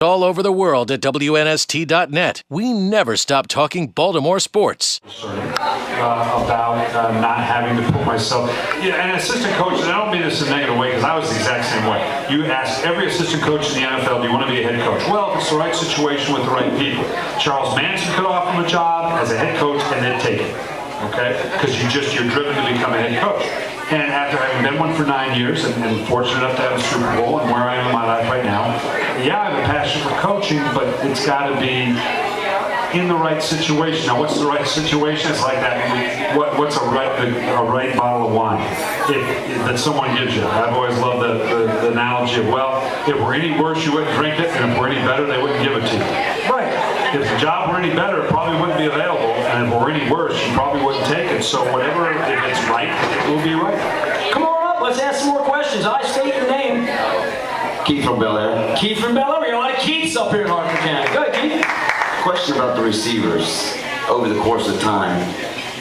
All over the world at WNST.net. We never stop talking Baltimore sports. About not having to put myself, and assistant coaches, I don't mean this in a negative way because I was the exact same way. You ask every assistant coach in the NFL, do you want to be a head coach? Well, if it's the right situation with the right people. Charles Manson could offer him a job as a head coach and they'd take it, okay? Because you're driven to become a head coach. And after having been one for 9 years and fortunate enough to have a Super Bowl and where I am in my life right now, yeah, I have a passion for coaching, but it's got to be in the right situation. Now, what's the right situation? It's like that. What's a right bottle of wine that someone gives you? I've always loved the analogy of, well, if we're any worse, you wouldn't drink it, and if we're any better, they wouldn't give it to you. Right. If the job were any better, it probably wouldn't be available, and if we're any worse, you probably wouldn't take it. So whatever, if it's right, it will be right. Come on up. Let's ask some more questions. I state your name. Keith from Bel Air. Keith from Bel Air. We got a lot of Keiths up here in Hartford County. Go ahead, Keith. Question about the receivers over the course of time.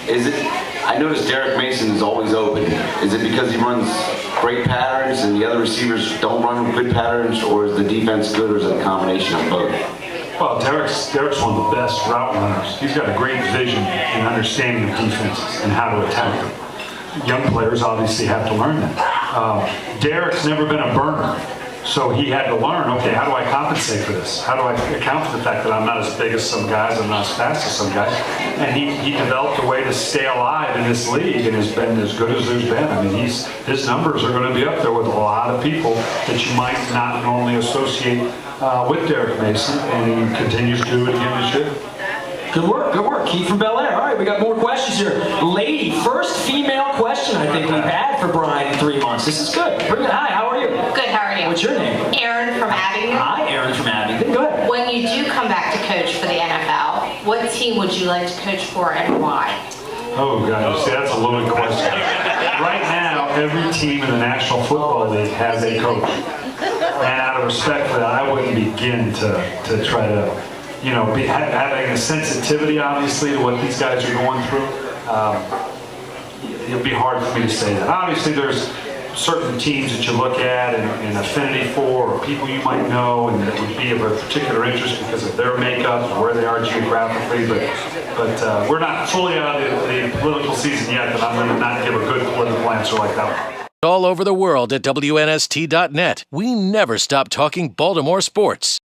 I noticed Derek Mason is always open. Is it because he runs great patterns and the other receivers don't run good patterns, or is the defense good, or is it a combination of both? Well, Derek's one of the best route runners. He's got a great vision and understanding of defenses and how to attack them. Young players obviously have to learn that. Derek's never been a burner. So he had to learn, okay, how do I compensate for this? How do I account for the fact that I'm not as big as some guys, I'm not as fast as some guys? And he developed a way to stay alive in this league and has been as good as there's been. I mean, his numbers are going to be up there with a lot of people that you might not normally associate with Derek Mason, and he continues to do it again this year. Good work. Keith from Bel Air. All right, we got more questions here. Lady, first female question I think we've had for Brian in 3 months. This is good. Bring it. Hi, how are you? Good, how are you? What's your name? Erin from Abingdon. Hi, Erin from Abingdon. Go ahead. When you do come back to coach for the NFL, what team would you like to coach for and why? Oh, God, see, that's a loaded question. Right now, every team in the National Football League has a coach. And out of respect for that, I wouldn't begin to try to, having a sensitivity, obviously, to what these guys are going through. It'd be hard for me to say that. Obviously, there's certain teams that you look at and affinity for, or people you might know, and that would be of a particular interest because of their makeup and where they are geographically. But we're not fully out of the political season yet, but I'm going to not give a good political answer like that one. All over the world at WNST.net. We never stop talking Baltimore sports.